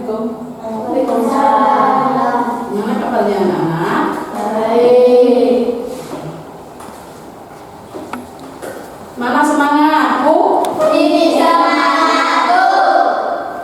Assalamualaikum. Waalaikumsalam. Gimana kabarnya anak-anak? Baik. Mana semangatku? Ini semangatku.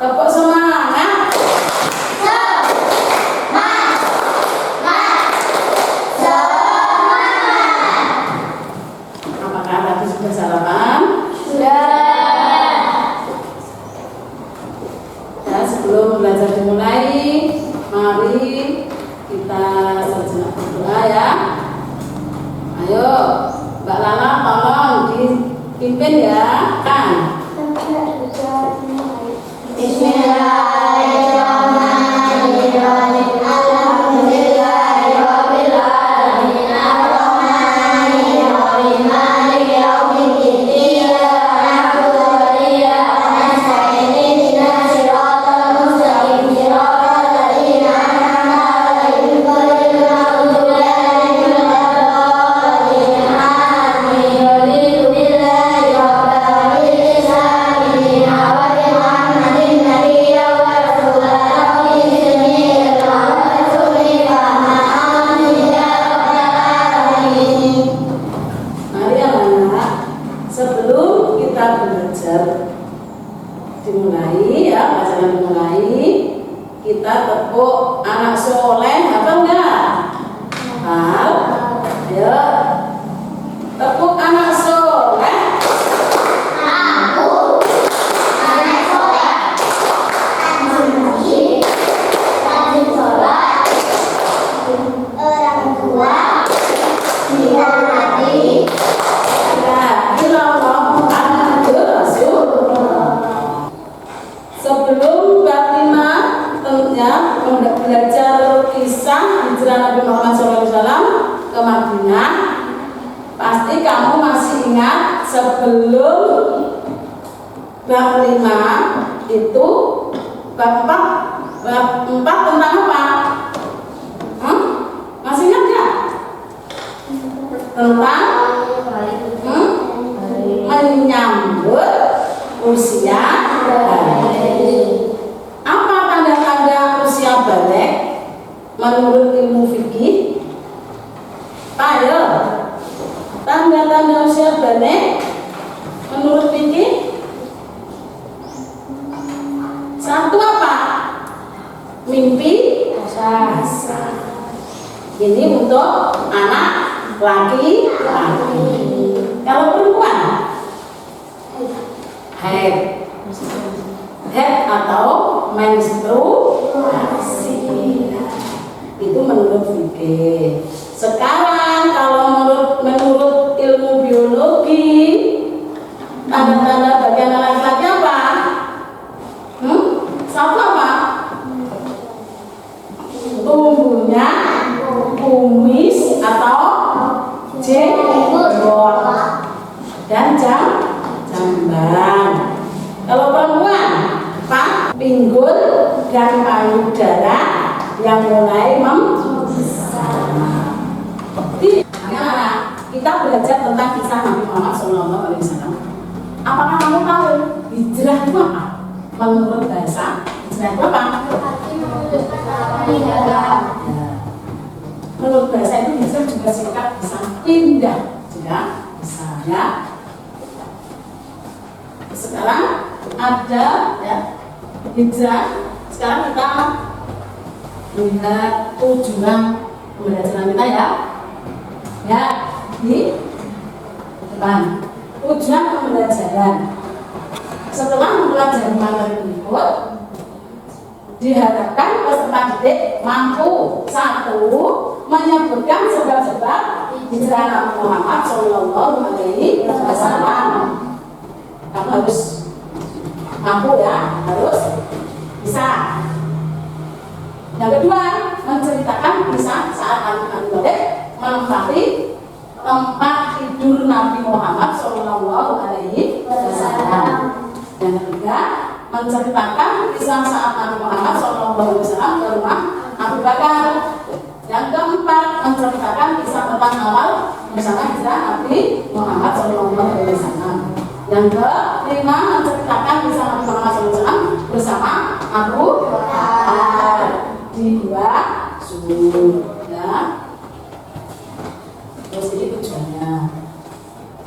Tepuk semangat. Apakah tadi sudah sarapan? Sudah. Ya, sebelum belajar dimulai, mari kita sejenak berdoa ya. Ayo, Mbak Lala tolong dipimpin ya, kan? Bismillahirrahmanirrahim. Alhamdulillahirabbil alamin. Arrahmanirrahim. Maliki yaumiddin. Iyyaka na'budu wa iyyaka nasta'in. Ihdinas siratal mustaqim. Siratal ladzina an'amta 'alaihim ghairil maghdubi 'alaihim waladdallin. Amin. Raditu billahi rabban wa bil islami dinan wa bi Muhammadin nabiyyan wa rasulan wa bi jami'il rasuli fahma. Amin ya rabbal alamin. Mari anak-anak, sebelum kita belajar dimulai ya, pelajaran dimulai, kita tepuk anak soleh, apa enggak? Hal, ya, tepuk anak soleh. Aku anak soleh, memuji, rajin sholat, orang tua, dihormati. La ilallah Muhammadur Rasulullah. Sebelum Fatimah tentunya belajar kisah hijrah Nabi Muhammad SAW ke Madinah, pasti kamu masih ingat sebelum bab 5 itu bab 4 tentang apa? Masih ingat nggak? Tentang menyambut usia balik. Apa tanda-tanda usia balik menurut ilmu fikih? Ayo, tanda-tanda usia balik menurut fikih? Satu apa? Mimpi basah. Ini untuk anak laki-laki. Kalau perempuan, haid atau menstruasi. Itu menurut fikih. Sekarang kalau menurut ilmu biologi, tanda-tanda bagian laki-laki apa? Satu apa? Tumbuhnya kumis atau jenggot dan jamban. Kalau perempuan, Pak, pinggul dan payudara yang mulai membesar. Anak-anak, kita belajar tentang kisah Nabi Muhammad SAW. Apakah kamu tahu hijrah itu apa? Menurut bahasa, hijrah itu apa? Menurut bahasa itu hijrah juga singkat bisa pindah, juga bisa ya. Sekarang ada ya hijrah. Sekarang kita melihat tujuan pembelajaran kita ya. Ya, di depan tujuan pembelajaran. Setelah mempelajari materi berikut, diharapkan peserta didik mampu satu menyebutkan sebab-sebab hijrah Nabi Muhammad SAW. Kamu harus mampu ya, harus bisa. Yang kedua, menceritakan kisah saat Nabi menempati tempat tidur Nabi Muhammad SAW. Yang ketiga, menceritakan kisah saat Nabi Muhammad SAW ke rumah Abu Bakar. Yang keempat, menceritakan kisah tentang awal bersama hijrah Nabi Muhammad SAW. Yang kelima, menceritakan kisah Nabi Muhammad SAW bersama Abu Bakar. ya. Terus ini tujuannya.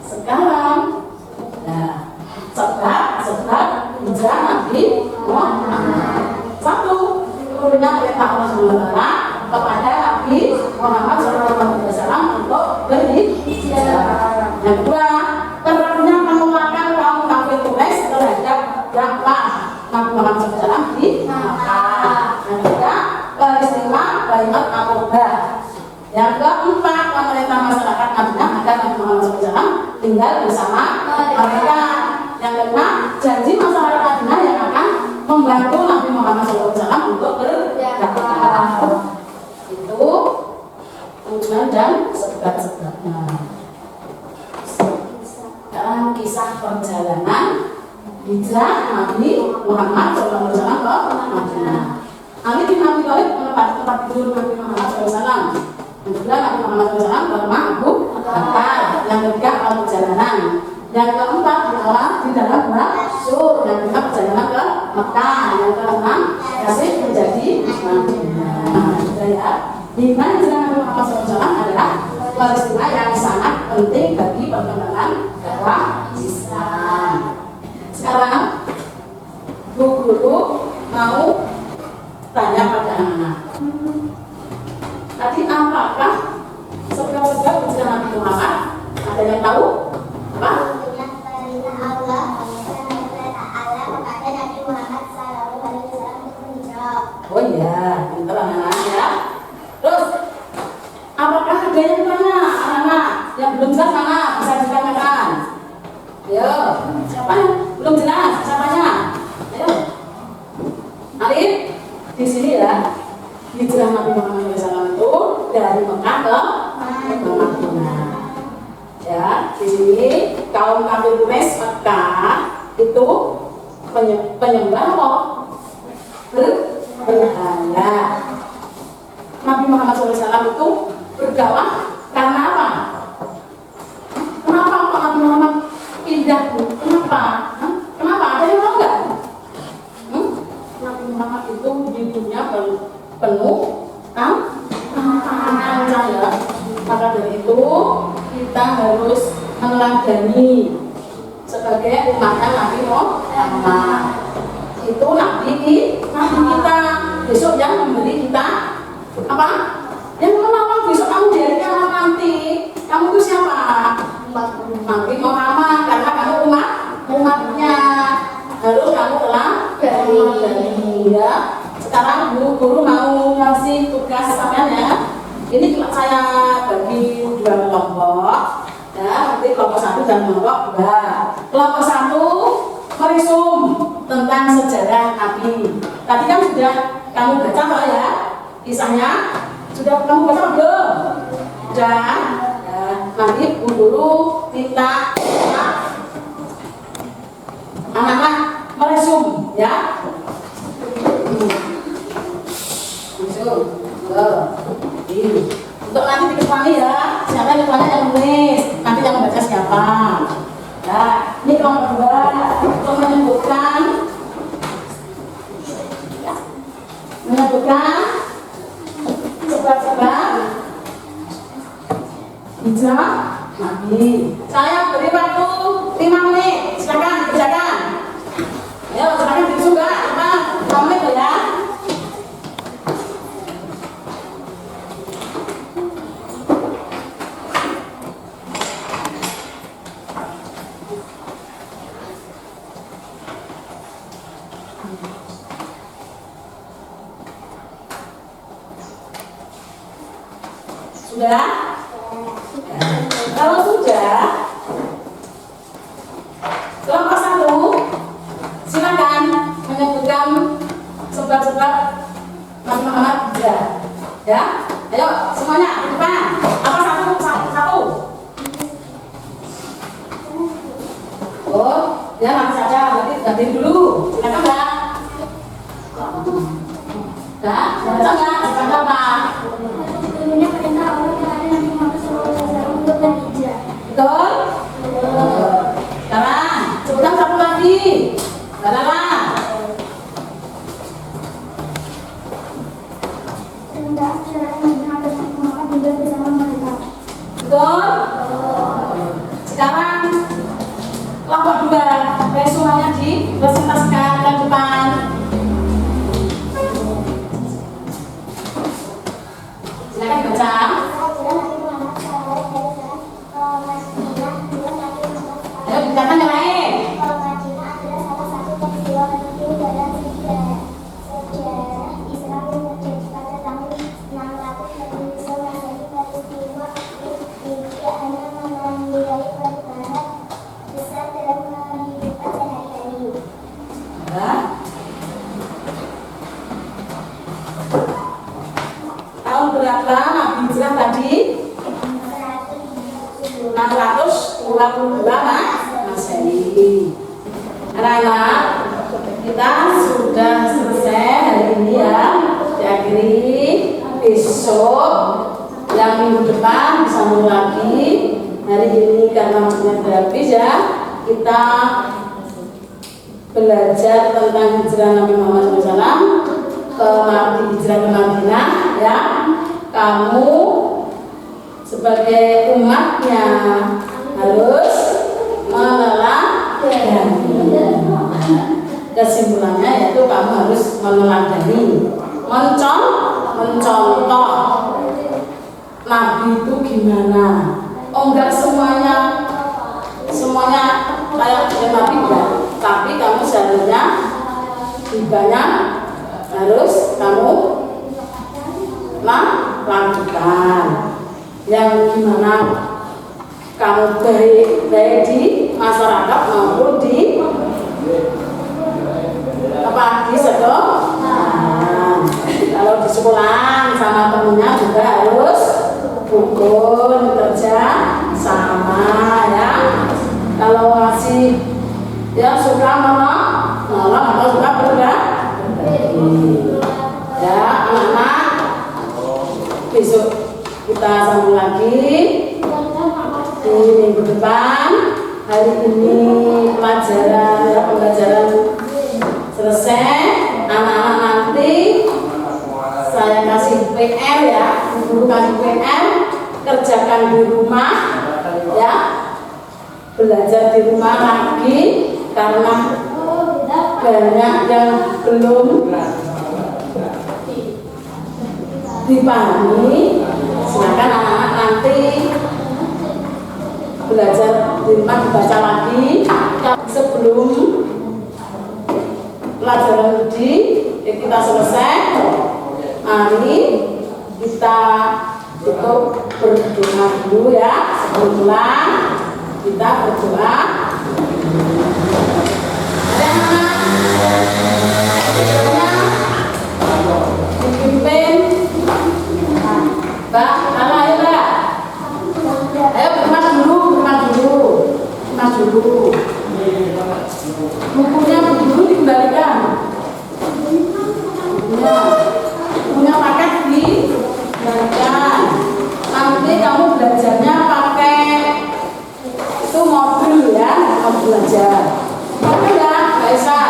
Sekarang, nah, sebab hijrah Nabi Muhammad. Satu, turunnya perintah Allah SWT kepada Nabi Muhammad SAW untuk berhijrah. Yang kedua, perlunya penolakan kaum kafir Quraisy terhadap dakwah Nabi Muhammad SAW di Makkah. Yang ketiga, peristiwa Baiat Aqabah. Yang keempat, pemerintah masyarakat Madinah agar Nabi Muhammad SAW tinggal bersama mereka. Yang kelima, janji masyarakat Madinah yang akan membantu Nabi Muhammad SAW untuk berdakwah. Itu tujuan dan sebab-sebabnya. Dalam kisah perjalanan hijrah Nabi Muhammad SAW ke Madinah. Ali bin Abi Thalib menempati tempat tidur Nabi Muhammad SAW. Yang kedua, Nabi Muhammad SAW ke rumah Abu Bakar. Yang ketiga, awal perjalanan. Yang keempat, awal di dalam Sur. Yang kelima, perjalanan ke Mekah. Yang keenam, kasih menjadi Madinah. Ya, di mana hijrah Nabi Muhammad SAW adalah peristiwa yang sangat penting bagi perkembangan dakwah Islam. Sekarang, Bu Guru mau tanya pada anak-anak. Tadi apakah sebab-sebab hijrah Nabi Muhammad? Ada yang tahu? Apa? Dengan perintah Allah kepada Nabi Muhammad SAW untuk berhijrah. Oh iya, pintar anak-anak ya. Terus, apakah ada yang tanya anak-anak? Yang belum jelas mana? Bisa ditanyakan. Ayo, siapa yang belum jelas? Siapanya? Ayo, Alif, di sini ya. Hijrah Nabi Muhammad SAW itu dari Mekah ke Madinah. Ya, di sini kaum kafir Quraisy Mekah itu penyembah apa? Berhala. Nabi Muhammad SAW itu berdakwah karena apa? Kenapa Pak Nabi Muhammad pindah? Kenapa? Kenapa? Ada yang tahu nggak? Nabi Muhammad itu hidupnya penuh tantangan ya. Maka dari itu kita harus meneladani sebagai umatnya Nabi Muhammad. Itu Nabi kita besok yang memberi kita apa? Yang menolong besok kamu di hari kiamat nanti. Kamu itu siapa? Nabi Muhammad, karena kamu umatnya. Harus kamu telah dari ya. Sekarang guru mau ngasih tugas sampean ya. Ini cuma saya bagi dua kelompok. Ya, nanti kelompok 1 dan kelompok 2. Kelompok 1 meresum tentang sejarah Nabi. Tadi kan sudah kamu baca Pak ya? Kisahnya sudah kamu baca belum? Sudah. Ya, nanti guru minta anak-anak meresum ya. Untuk nanti diketuai ya, siapa yang ketuanya yang menulis, nanti yang membaca siapa. Ya, ini kelompok 2 untuk menyebutkan sebab-sebab hijrah Nabi. Saya beri waktu 5 menit, silakan kerjakan. Ya, silakan juga, 5 menit ya. Sudah? Kalau sudah, kelompok 1 silakan menyebutkan sebab-sebab Nabi Muhammad hijrah. Ya, ayo semuanya di depan. Apa satu? Oh, ya nanti saja. Berarti dulu. Silakan Mbak. Nah, silakan Mbak. Turunnya perintah Allah kepada Nabi Muhammad SAW untuk berhijrah. Betul? Sekarang, sebutkan satu lagi. Lala. Perintah ajaran Sekarang kelompok 2, semuanya dipresentasikan ke depan. Silakan dibaca. Ayo dibacakan yang lain. Tahun berapa Nabi hijrah tadi? 622 Masehi. Anak-anak, kita sudah selesai hari ini ya. Diakhiri besok yang minggu depan bisa mulai lagi. Hari ini karena waktunya sudah habis ya, kita belajar tentang hijrah Nabi Muhammad SAW hijrah ke Madinah ya. Kamu sebagai umatnya harus meneladani. Kesimpulannya yaitu kamu harus meneladani, mencontoh Nabi itu gimana. Oh enggak semuanya kayak Nabi enggak, tapi kamu seharusnya banyak harus kamu lakukan yang gimana kamu baik di masyarakat maupun di sekolah. Kalau di sekolah sama temennya juga harus rukun kerja sama ya. Kalau masih ya suka nolong atau suka berbagi ya anak-anak, besok kita sambung lagi di minggu depan. Hari ini pembelajaran selesai. Anak-anak nanti saya kasih PR ya, guru kasih PR, kerjakan di rumah ya, belajar di rumah lagi karena banyak yang belum dipahami. Silakan anak-anak nanti belajar di rumah dibaca lagi sebelum pelajaran kita selesai. Mari kita cukup berdoa dulu ya. Sebelum pulang kita berdoa. Dipimpin Mbak, ayo Mbak, ayo bermas dulu. Bukunya dulu dikembalikan. Punya paket dikembalikan. Nanti kamu belajarnya pakai itu mobil ya, kamu belajar. Oke ya, Mbak Esa.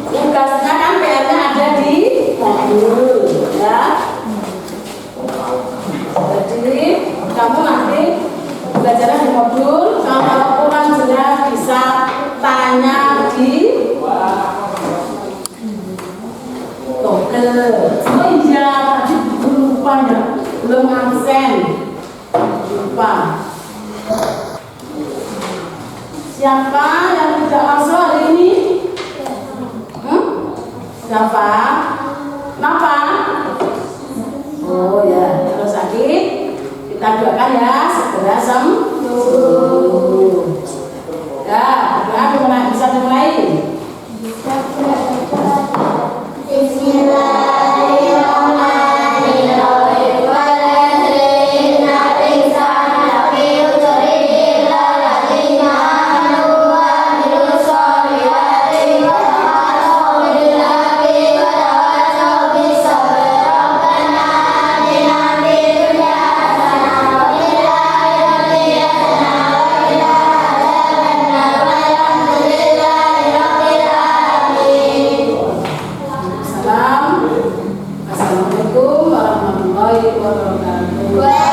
Tugasnya kan PR-nya ada di mobil ya. Jadi kamu nanti belajar di modul. Kalau kurang jelas bisa tanya di Google. Oh iya, tadi lupa ya, belum absen, lupa. Siapa yang tidak masuk hari ini? Siapa? Kenapa? Oh ya, kalau sakit kita doakan ya segera sembuh. Ya, bisa dimulai. Bismillahirrahmanirrahim. warahmatullahi wabarakatuh.